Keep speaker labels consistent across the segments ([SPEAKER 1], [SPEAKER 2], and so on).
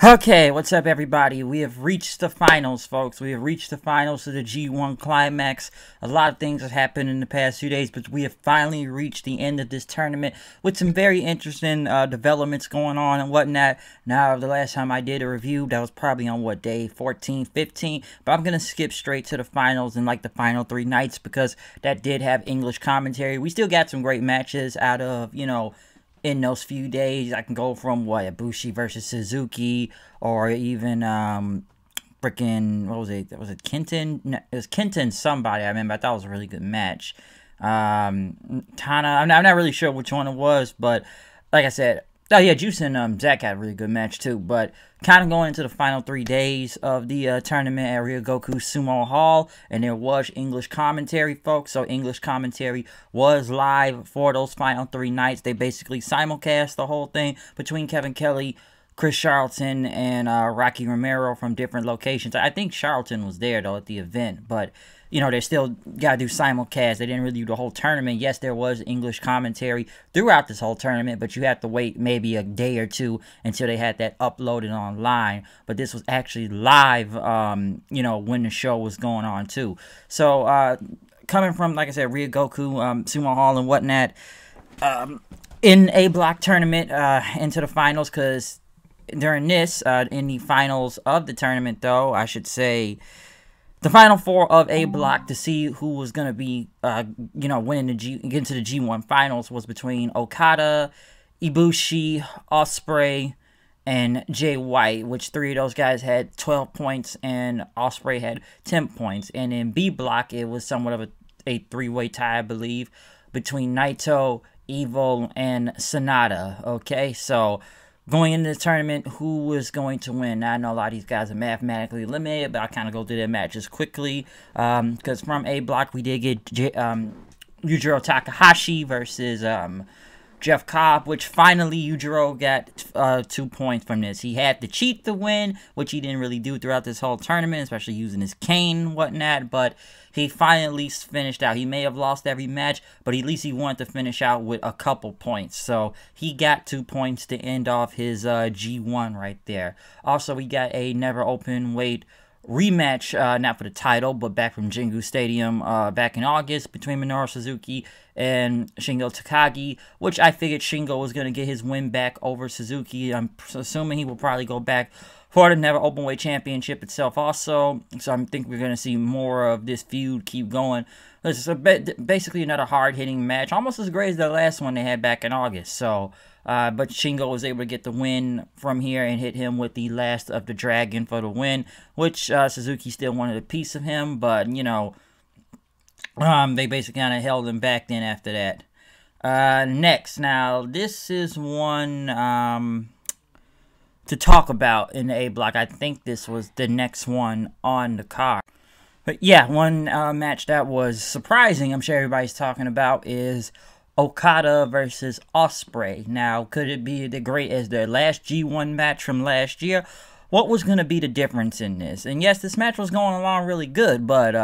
[SPEAKER 1] Okay, what's up, everybody? We have reached the finals, folks. We have reached the finals of the G1 Climax. A lot of things have happened in the past few days, but we have finally reached the end of this tournament with some very interesting developments going on and whatnot. Now, the last time I did a review, that was probably on, what, day 14, 15? But I'm going to skip straight to the finals and, like, the final 3 nights because that did have English commentary. We still got some great matches out of, in those few days. I can go from Ibushi versus Suzuki, or even freaking was it Kenton? No, it was Kenton somebody. I remember. I thought it was a really good match. Tana. I'm not really sure which one it was, but like I said, oh yeah, Juice and Zach had a really good match too. But kind of going into the final 3 days of the tournament at Ryogoku Sumo Hall, and there was English commentary, folks. So English commentary was live for those final 3 nights. They basically simulcast the whole thing between Kevin Kelly, Chris Charlton, and Rocky Romero from different locations. I think Charlton was there though at the event, but they still got to do simulcast. They didn't really do the whole tournament. Yes, there was English commentary throughout this whole tournament, but you have to wait maybe a day or two until they had that uploaded online. But this was actually live, when the show was going on too. So, coming from, like I said, Ryogoku, Sumo Hall and whatnot, in a block tournament, into the finals, because during this, in the finals of the tournament, though, I should say, the final 4 of A block to see who was going to be, winning getting to the G1 finals was between Okada, Ibushi, Ospreay, and Jay White, which 3 of those guys had 12 points and Ospreay had 10 points. And in B block, it was somewhat of a 3-way tie, I believe, between Naito, Evil, and Sonata. Okay, so going into the tournament, who was going to win? Now, I know a lot of these guys are mathematically eliminated, but I'll kind of go through their matches quickly. Because from A block, we did get Yujiro Takahashi versus Jeff Cobb, which finally Yujiro got 2 points from this. He had to cheat to win, which he didn't really do throughout this whole tournament, especially using his cane and whatnot, but he finally finished out. He may have lost every match, but at least he wanted to finish out with a couple points. So he got 2 points to end off his G1 right there. Also, we got a never open weight rematch, not for the title, but back from Jingu Stadium back in August between Minoru Suzuki and Shingo Takagi, which I figured Shingo was going to get his win back over Suzuki. I'm assuming he will probably go back for the Never Openweight Championship itself also. So I think we're going to see more of this feud keep going. This is basically another hard-hitting match, almost as great as the last one they had back in August. So, but Shingo was able to get the win from here and hit him with the Last of the Dragon for the win, which Suzuki still wanted a piece of him, but, they basically kind of held him back then after that. Next, now, this is one to talk about in the A block. I think this was the next one on the card. But yeah, one match that was surprising, I'm sure everybody's talking about, is Okada versus Ospreay. Now, could it be as great as their last G1 match from last year? What was going to be the difference in this? And yes, this match was going along really good, but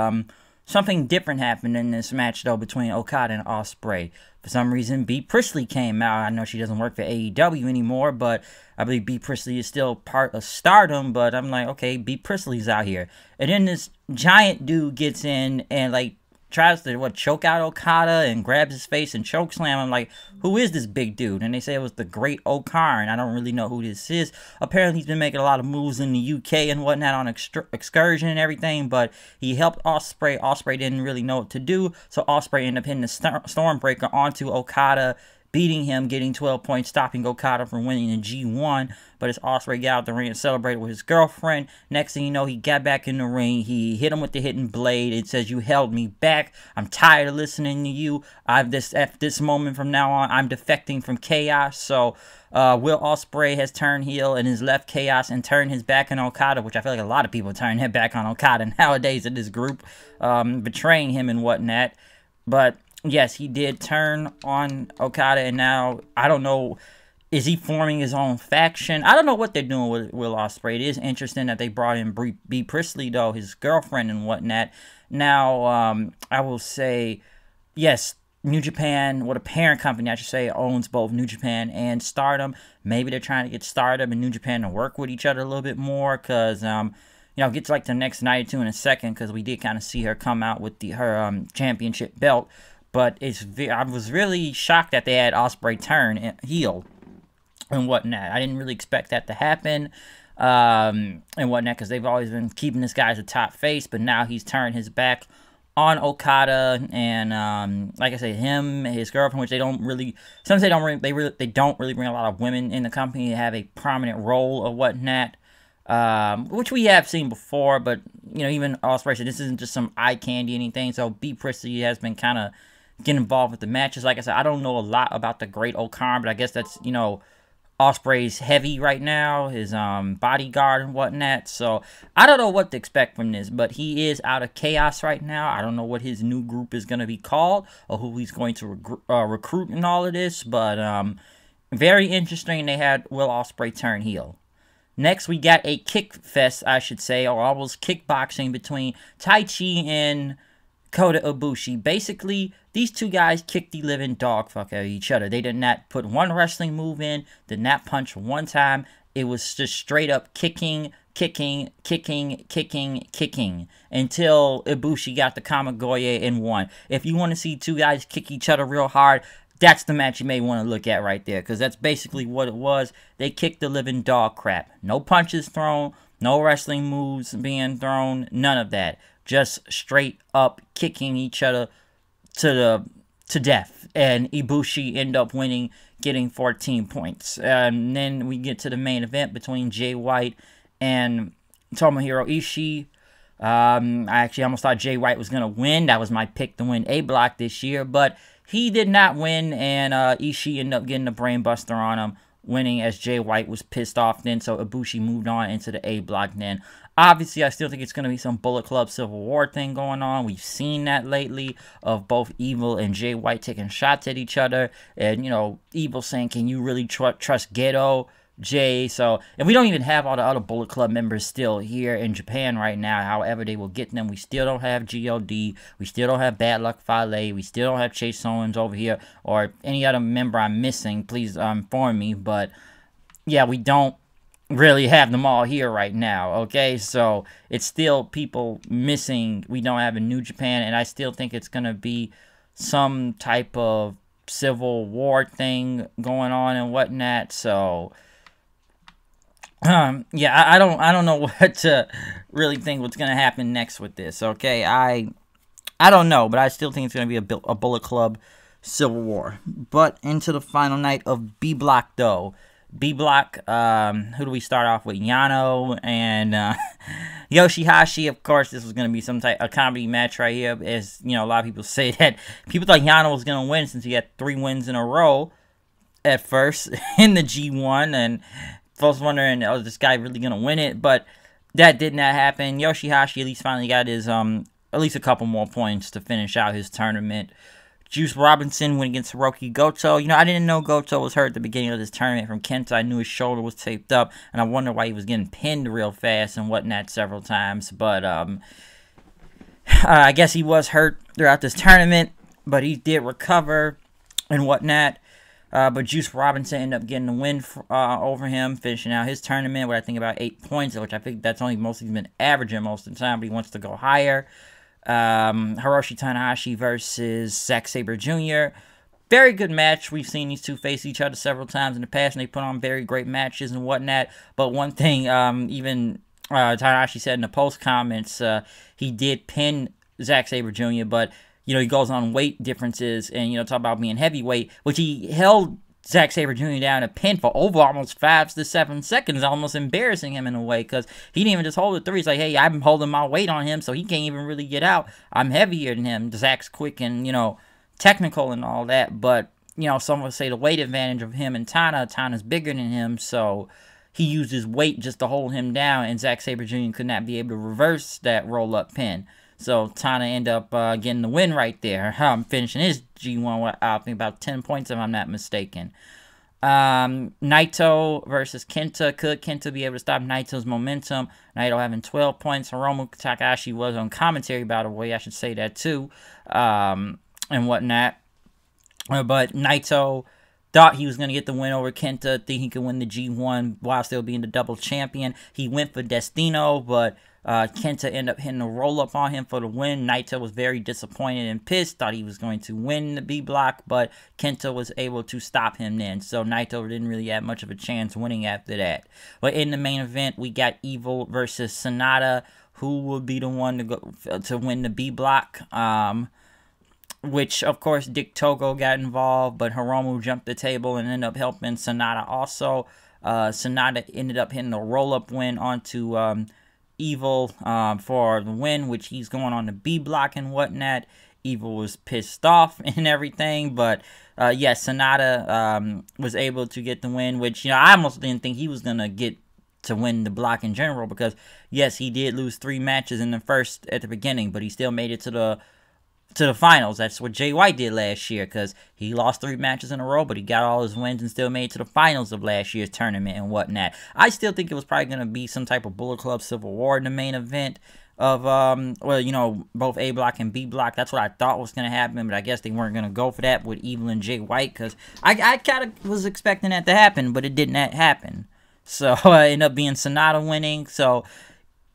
[SPEAKER 1] something different happened in this match, though, between Okada and Ospreay. For some reason, Bea Priestley came out. I know she doesn't work for AEW anymore, but I believe Bea Priestley is still part of Stardom, but I'm like, okay, Bea Priestley's out here. And then this giant dude gets in and, like, tries to, choke out Okada and grabs his face and chokeslam. I'm like, who is this big dude? And they say it was the Great O'Karn. I don't really know who this is. Apparently, he's been making a lot of moves in the UK and whatnot on excursion and everything, but he helped Ospreay. Ospreay didn't really know what to do, so Ospreay ended up hitting the Stormbreaker onto Okada, beating him, getting 12 points, stopping Okada from winning the G1. But as Ospreay got out the ring and celebrated with his girlfriend, next thing you know, he got back in the ring. He hit him with the hidden blade. It says, "You held me back. I'm tired of listening to you. At this moment from now on, I'm defecting from Chaos." So Will Ospreay has turned heel and has left Chaos and turned his back on Okada, which I feel like a lot of people turn their back on Okada nowadays in this group, betraying him and whatnot. But yes, he did turn on Okada, and now, I don't know, is he forming his own faction? I don't know what they're doing with Will Ospreay. It is interesting that they brought in Bea Priestley, though, his girlfriend and whatnot. Now, I will say, yes, New Japan, the parent company, I should say, owns both New Japan and Stardom. Maybe they're trying to get Stardom and New Japan to work with each other a little bit more, because, get to like the next night or two in a second, because we did kind of see her come out with her championship belt. But I was really shocked that they had Ospreay turn heel and whatnot. I didn't really expect that to happen and whatnot, because they've always been keeping this guy as a top face, but now he's turned his back on Okada, and like I said, his girlfriend, which they don't really, sometimes they don't really bring a lot of women in the company to have a prominent role or whatnot, which we have seen before. But even Ospreay said this isn't just some eye candy anything. So B. Priestley has been kind of getting involved with the matches. Like I said, I don't know a lot about the Great O'Khan, but I guess that's Ospreay's heavy right now, his bodyguard and whatnot. So I don't know what to expect from this, but he is out of chaos right now. I don't know what his new group is going to be called or who he's going to recruit in all of this, but very interesting. They had Will Ospreay turn heel. Next, we got a kick fest, I should say, or almost kickboxing between Taichi and Kota Ibushi. Basically, these two guys kicked the living dog fuck out of each other. They did not put one wrestling move in, did not punch one time. It was just straight up kicking, until Ibushi got the Kamigoye and won. If you want to see two guys kick each other real hard, that's the match you may want to look at right there, because that's basically what it was. They kicked the living dog crap. No punches thrown, no wrestling moves being thrown, none of that. Just straight up kicking each other to death. And Ibushi ended up winning, getting 14 points. And then we get to the main event between Jay White and Tomohiro Ishii. I actually almost thought Jay White was going to win. That was my pick to win A Block this year. But he did not win, and Ishii ended up getting a brain buster on him, winning as Jay White was pissed off then. So Ibushi moved on into the A Block then. Obviously, I still think it's going to be some Bullet Club Civil War thing going on. We've seen that lately of both Evil and Jay White taking shots at each other. And, Evil saying, can you really trust Gedo, Jay? So, and we don't even have all the other Bullet Club members still here in Japan right now. However, they will get them. We still don't have GOD. We still don't have Bad Luck Fale. We still don't have Chase Owens over here. Or any other member I'm missing, please inform me. But, yeah, we don't really have them all here right now, okay? So it's still people missing. We don't have a New Japan, and I still think it's gonna be some type of civil war thing going on and whatnot. So yeah, I don't know what to really think what's gonna happen next with this, okay? I don't know, but I still think it's gonna be a Bullet Club Civil War. But into the final night of B Block though. B Block, who do we start off with? Yano and Yoshihashi. Of course, this was going to be some type of comedy match right here. As a lot of people say that people thought Yano was going to win since he had 3 wins in a row at first in the G1. And folks wondering, is this guy really going to win it? But that did not happen. Yoshihashi at least finally got his, at least a couple more points to finish out his tournament. Juice Robinson went against Hiroki Goto. I didn't know Goto was hurt at the beginning of this tournament from Kenta. I knew his shoulder was taped up, and I wondered why he was getting pinned real fast and whatnot several times. But I guess he was hurt throughout this tournament, but he did recover and whatnot. But Juice Robinson ended up getting the win over him, finishing out his tournament with, I think, about 8 points, which I think that's only mostly been averaging most of the time, but he wants to go higher. Hiroshi Tanahashi versus Zack Sabre Jr. Very good match. We've seen these two face each other several times in the past, and they put on very great matches and whatnot. But one thing, even Tanahashi said in the post comments, he did pin Zack Sabre Jr., but he goes on weight differences and talk about being heavyweight, which he held Zack Sabre Jr. down a pin for over almost 5 to 7 seconds, almost embarrassing him in a way, because he didn't even just hold it through. He's like, hey, I'm holding my weight on him, so he can't even really get out. I'm heavier than him. Zack's quick and, technical and all that, but, some would say the weight advantage of him and Tana's bigger than him, so he used his weight just to hold him down, and Zack Sabre Jr. could not be able to reverse that roll-up pin. So Tana ended up getting the win right there. Finishing his G1 with, I think, about 10 points, if I'm not mistaken. Naito versus Kenta. Could Kenta be able to stop Naito's momentum? Naito having 12 points. Hiromu Takahashi was on commentary, by the way. I should say that too. And whatnot. But Naito thought he was going to get the win over Kenta, think he could win the G1 while still being the double champion. He went for Destino, but Kenta ended up hitting a roll-up on him for the win. Naito was very disappointed and pissed, thought he was going to win the B block, but Kenta was able to stop him then. So Naito didn't really have much of a chance winning after that. But in the main event, we got Evil versus Sonata, who will be the one to win the B block. Which, of course, Dick Togo got involved, but Hiromu jumped the table and ended up helping Sonata also. Sonata ended up hitting a roll-up win onto Evil for the win, which he's going on the B block and whatnot. Evil was pissed off and everything, but yes, Sonata was able to get the win, which, I almost didn't think he was going to get to win the block in general, because, yes, he did lose 3 matches in the first at the beginning, but he still made it to the finals. That's what Jay White did last year, because he lost 3 matches in a row, but he got all his wins and still made it to the finals of last year's tournament and whatnot. I still think it was probably going to be some type of Bullet Club Civil War in the main event of, both A block and B block. That's what I thought was going to happen, but I guess they weren't going to go for that with Evil and Jay White, because I kind of was expecting that to happen, but it didn't happen. So it ended up being Sonata winning. So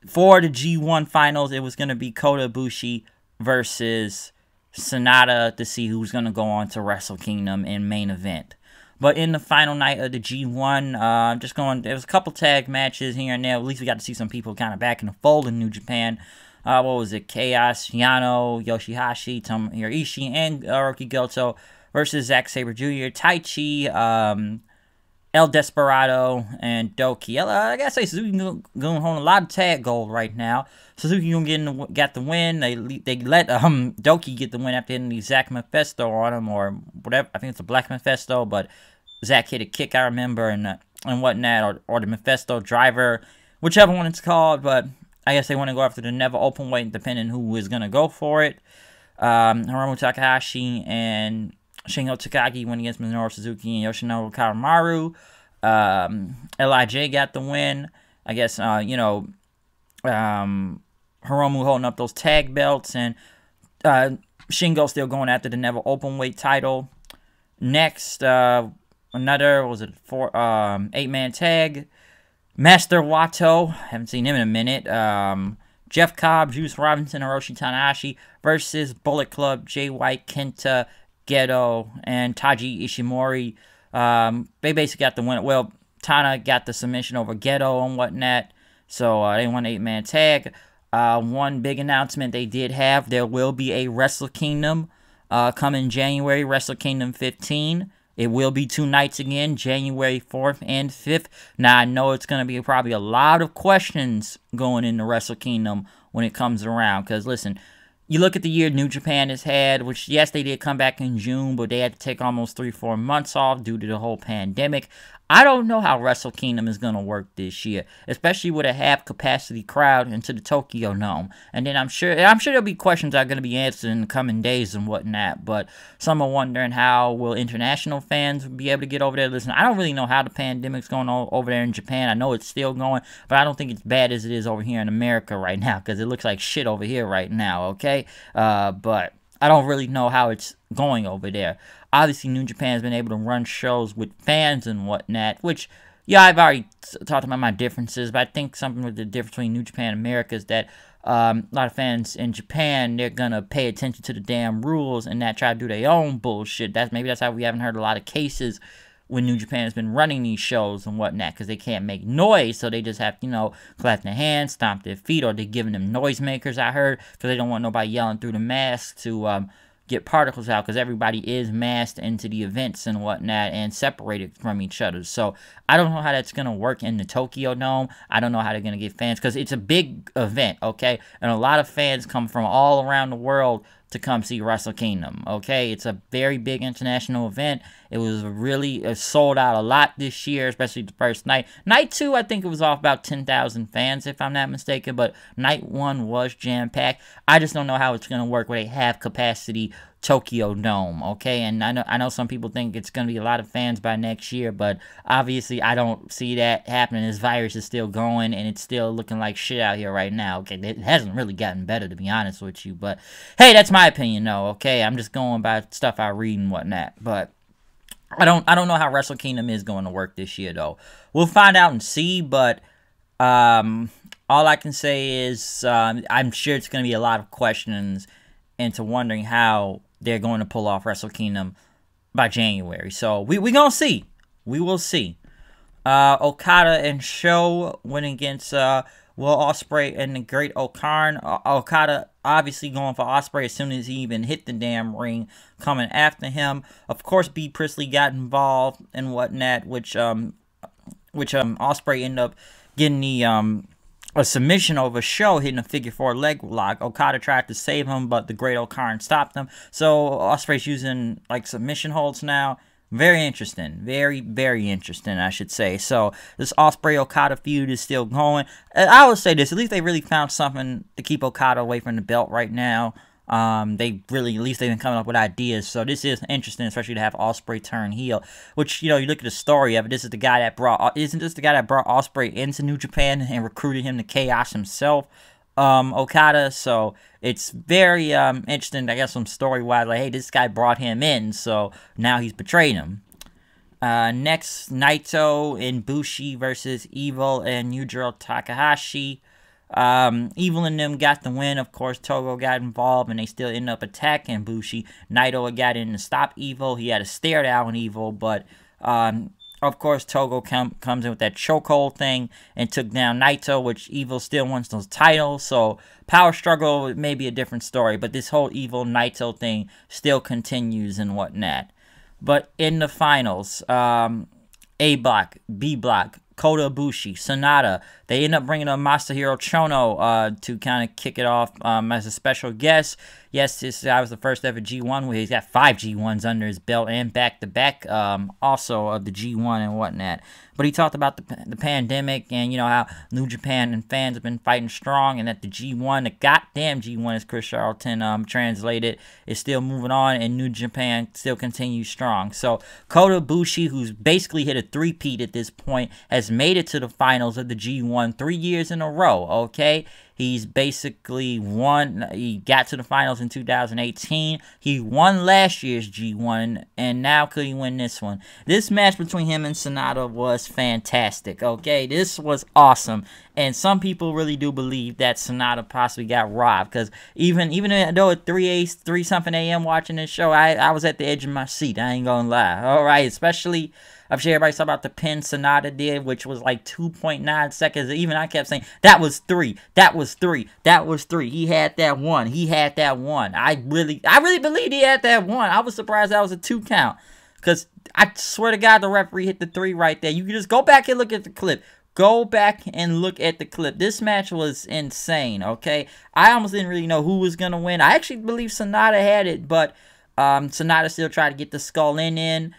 [SPEAKER 1] for the G1 finals, it was going to be Kota Ibushi versus Sonata to see who's going to go on to Wrestle Kingdom in main event. But in the final night of the G1, there was a couple tag matches here and there. At least we got to see some people kind of back in the fold in New Japan. What was it? Chaos, Yano, Yoshihashi, Tomohiro Ishii, and Hiroki Goto versus Zack Sabre Jr., Taichi, El Desperado, and Doki. I gotta say, Suzuki going home a lot of tag gold right now. Suzuki got the win. They let Doki get the win after hitting the Zack Mephisto on him, or whatever. I think it's a Black Mephisto, but Zack hit a kick, I remember, and whatnot, or the Mephisto driver, whichever one it's called. But I guess they want to go after the Never Open Weight, depending who is gonna go for it. Hiromu Takahashi and Shingo Takagi went against Minoru Suzuki and Yoshinobu Kawamaru. LIJ got the win. I guess, Hiromu holding up those tag belts, and Shingo still going after the Never Openweight title. Next, another, 8-man tag. Master Wato, haven't seen him in a minute. Jeff Cobb, Juice Robinson, Hiroshi Tanahashi versus Bullet Club, Jay White, Kenta, Gedo, and Taiji Ishimori. They basically got the win. Well, Tana got the submission over Gedo and whatnot. So they won an 8-man tag. One big announcement they did have: there will be a Wrestle Kingdom coming January, Wrestle Kingdom 15. It will be 2 nights again, January 4th and 5th. Now, I know it's going to be probably a lot of questions going into Wrestle Kingdom when it comes around. Because, listen, you look at the year New Japan has had, which, yes, they did come back in June, but they had to take almost 3-4 months off due to the whole pandemic. I don't know how Wrestle Kingdom is going to work this year, especially with a half-capacity crowd into the Tokyo Dome. And then I'm sure there'll be questions that are going to be answered in the coming days and whatnot, but some are wondering how will international fans be able to get over there. Listen, I don't really know how the pandemic's going on over there in Japan. I know it's still going, but I don't think it's bad as it is over here in America right now, because it looks like shit over here right now, okay? But I don't really know how it's going over there. Obviously, New Japan's been able to run shows with fans and whatnot, which, yeah, I've already talked about my differences, but I think something with the difference between New Japan and America is that a lot of fans in Japan, they're going to pay attention to the damn rules and not try to do their own bullshit. Maybe that's how we haven't heard a lot of cases when New Japan has been running these shows and whatnot, because they can't make noise, so they just have to, clap their hands, stomp their feet, or they're giving them noisemakers, I heard, because they don't want nobody yelling through the mask to get particles out, because everybody is masked into the events and whatnot and separated from each other. So I don't know how that's going to work in the Tokyo Dome. I don't know how they're going to get fans, because it's a big event, okay? And a lot of fans come from all around the world to come see Wrestle Kingdom, okay? It's a very big international event. It was really sold out a lot this year, especially the first night. Night 2, I think it was off about 10,000 fans, if I'm not mistaken, but night 1 was jam-packed. I just don't know how it's going to work where they have capacity Tokyo Dome, okay? And I know some people think it's going to be a lot of fans by next year, but obviously I don't see that happening. This virus is still going, and it's still looking like shit out here right now, okay? It hasn't really gotten better, to be honest with you, but hey, that's my opinion, though, okay? I'm just going by stuff I read and whatnot, but I don't know how Wrestle Kingdom is going to work this year, though. We'll find out and see, but all I can say is I'm sure it's going to be a lot of questions into wondering how they're going to pull off Wrestle Kingdom by January. So we going to see. We will see. Okada and Sho went against Will Ospreay and the Great Okarn. Okada obviously going for Ospreay as soon as he even hit the damn ring, coming after him. Of course, B. Priestley got involved and whatnot, which Ospreay ended up getting the a submission over Sho, hitting a figure 4 leg lock. Okada tried to save him, but the Great Okarn stopped him. So Ospreay's using like submission holds now. Very interesting. Very, very interesting, I should say. So this Ospreay-Okada feud is still going. I would say this, at least they really found something to keep Okada away from the belt right now. They really, at least they've been coming up with ideas. So this is interesting, especially to have Ospreay turn heel. Which, you know, you look at the story of it. This is the guy that brought, isn't this the guy that brought Ospreay into New Japan and recruited him to Chaos himself? Okada. So it's very interesting, I guess, some story-wise. Like, hey, this guy brought him in, so now he's betrayed him. Next, Naito and Ibushi versus Evil and Yujiro Takahashi. Evil and them got the win. Of course, Togo got involved, and they still ended up attacking Ibushi. Naito got in to stop Evil. He had to stare down Evil, but of course, Togo comes in with that chokehold thing and took down Naito, which Evil still wants those titles. So power struggle may be a different story, but this whole Evil Naito thing still continues and whatnot. But in the finals, A block, B block, Kota Ibushi, Sonata. They end up bringing up Masahiro Chono to kind of kick it off as a special guest. Yes, this guy was the first ever G1 where he's got 5 G1s under his belt and back-to-back also of the G1 and whatnot. But he talked about the pandemic and, you know, how New Japan and fans have been fighting strong and that the G1, the goddamn G1 as Chris Charlton translated, is still moving on and New Japan still continues strong. So Kota Ibushi, who's basically hit a three-peat at this point, has made it to the finals of the G1 3 years in a row, okay? He's basically won. He got to the finals in 2018. He won last year's G1, and now could he win this one? This match between him and Sonata was fantastic, okay? This was awesome, and some people really do believe that Sonata possibly got robbed, because even though at 3-something a.m. watching this show, I was at the edge of my seat. I ain't gonna lie, all right? Especially, I'm sure everybody saw about the pin Sonata did, which was like 2.9 seconds. Even I kept saying, that was 3. That was 3. That was 3. He had that one. He had that one. I really believed he had that one. I was surprised that was a 2 count. Because I swear to God, the referee hit the 3 right there. You can just go back and look at the clip. Go back and look at the clip. This match was insane, okay? I almost didn't really know who was going to win. I actually believe Sonata had it, but Sonata still tried to get the skull in.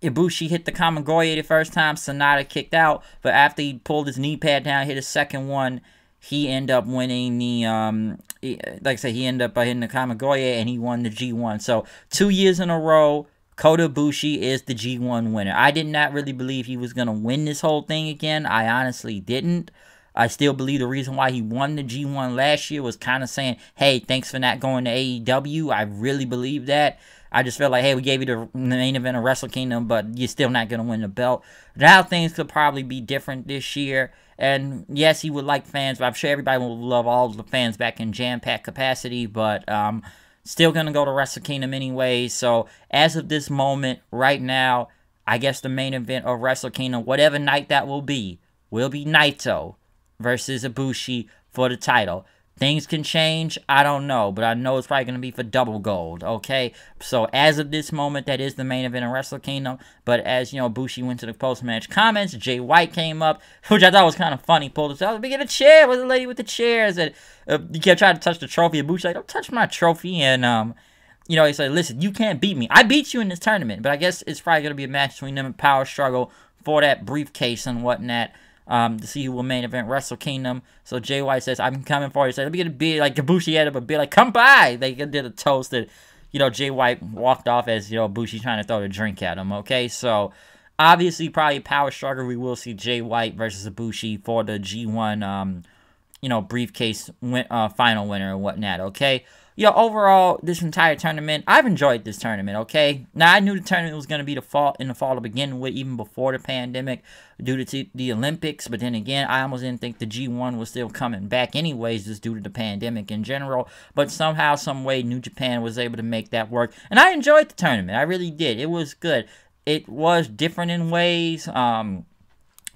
[SPEAKER 1] Ibushi hit the Kamigoye the first time. Sonata kicked out. But after he pulled his knee pad down, hit his second one, he ended up winning the, like I said, he ended up hitting the Kamigoye, and he won the G1. So 2 years in a row, Kota Ibushi is the G1 winner. I did not really believe he was going to win this whole thing again. I honestly didn't. I still believe the reason why he won the G1 last year was kind of saying, hey, thanks for not going to AEW. I really believe that. I just felt like, hey, we gave you the main event of Wrestle Kingdom, but you're still not going to win the belt. Now things could probably be different this year. And yes, he would like fans, but I'm sure everybody will love all the fans back in jam-packed capacity. But still going to go to Wrestle Kingdom anyway. So as of this moment, right now, I guess the main event of Wrestle Kingdom, whatever night that will be Naito versus Ibushi for the title. Things can change, I don't know, but I know it's probably going to be for double gold, okay? So, as of this moment, that is the main event in Wrestle Kingdom, but as, you know, Ibushi went to the post-match comments, Jay White came up, which I thought was kind of funny, pulled us out, we get a chair, was the lady with the chairs, and you kept trying to touch the trophy, Ibushi like, don't touch my trophy, and, you know, he said, listen, you can't beat me. I beat you in this tournament, but I guess it's probably going to be a match between them and Power Struggle for that briefcase and whatnot. to see who will main event Wrestle Kingdom. So Jay White says, I'm coming for you. He said, let me get a beer. Like, Ibushi had a beer, like, come by. They did a toast that, you know, Jay White walked off as, you know, Ibushi trying to throw the drink at him, okay? So, obviously, probably power struggle. We will see Jay White versus Ibushi for the G1, you know, briefcase final winner and whatnot, okay? You know, overall, this entire tournament, I've enjoyed this tournament, okay? Now, I knew the tournament was going to be in the fall to begin with, even before the pandemic, due to the Olympics. But then again, I almost didn't think the G1 was still coming back anyways, just due to the pandemic in general. But somehow, some way, New Japan was able to make that work. And I enjoyed the tournament. I really did. It was good. It was different in ways, and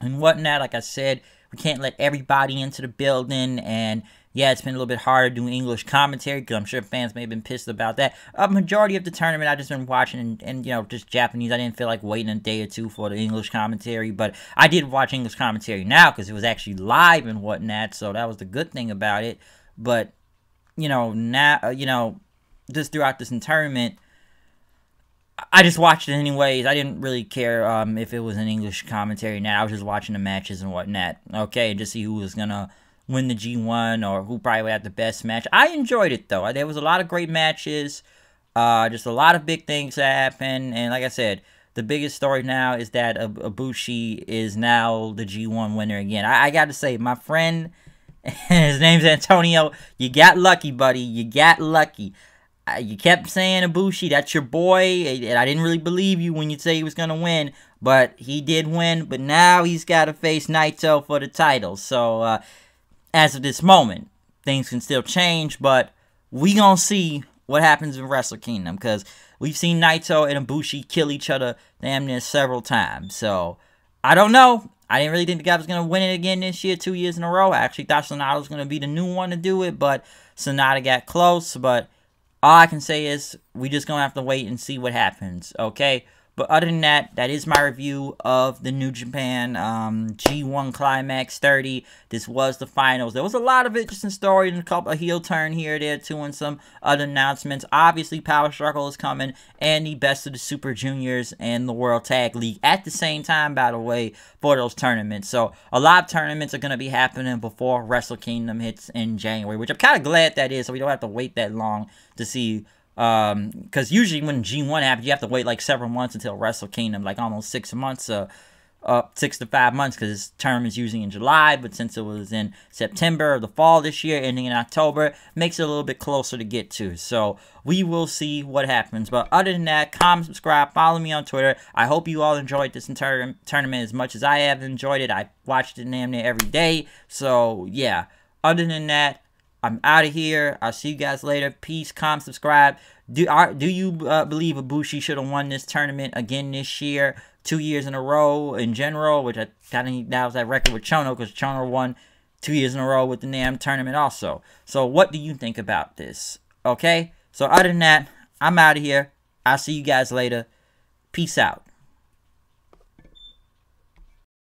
[SPEAKER 1] whatnot. Like I said, we can't let everybody into the building, and yeah, it's been a little bit harder doing English commentary, because I'm sure fans may have been pissed about that. A majority of the tournament, I just been watching, and you know, just Japanese. I didn't feel like waiting a day or two for the English commentary, but I did watch English commentary now, because it was actually live and whatnot, so that was the good thing about it. But, you know, now, you know, just throughout this tournament, I just watched it anyways. I didn't really care if it was an English commentary now. I was just watching the matches and whatnot, okay, and just see who was gonna win the G1 or who probably would have the best match. I enjoyed it, though. There was a lot of great matches, just a lot of big things that happened, and like I said, the biggest story now is that Ibushi is now the G1 winner again. I got to say, my friend, his name's Antonio, you got lucky, buddy. You got lucky. You kept saying Ibushi, that's your boy, and I didn't really believe you when you say he was going to win, but he did win, but now he's got to face Naito for the title. So, as of this moment, things can still change, but we gonna see what happens in Wrestle Kingdom, because we've seen Naito and Ibushi kill each other damn near several times. So, I don't know. I didn't really think the guy was going to win it again this year, 2 years in a row. I actually thought Sonata was going to be the new one to do it, but Sonata got close. But all I can say is we just going to have to wait and see what happens, okay? But other than that, that is my review of the New Japan G1 Climax 30. This was the finals. There was a lot of interesting stories and a couple of heel turn here, there, too, and some other announcements. Obviously, Power Struggle is coming, and the Best of the Super Juniors and the World Tag League at the same time, by the way, for those tournaments. So, a lot of tournaments are going to be happening before Wrestle Kingdom hits in January, which I'm kind of glad that is, so we don't have to wait that long to see. Because usually when G1 happens, you have to wait like several months until Wrestle Kingdom, like almost 6 months, 6 to 5 months, because this term is usually in July, but since it was in September of the fall this year, ending in October, makes it a little bit closer to get to. So we will see what happens. But other than that, comment, subscribe, follow me on Twitter. I hope you all enjoyed this entire tournament as much as I have enjoyed it. I watched it damn near every day. So yeah, other than that, I'm out of here. I'll see you guys later. Peace, comment, subscribe. Do you believe Ibushi should have won this tournament again this year, 2 years in a row in general, which I kind of, that was that record with Chono, because Chono won 2 years in a row with the NAM tournament also. So what do you think about this? Okay? So other than that, I'm out of here. I'll see you guys later. Peace out.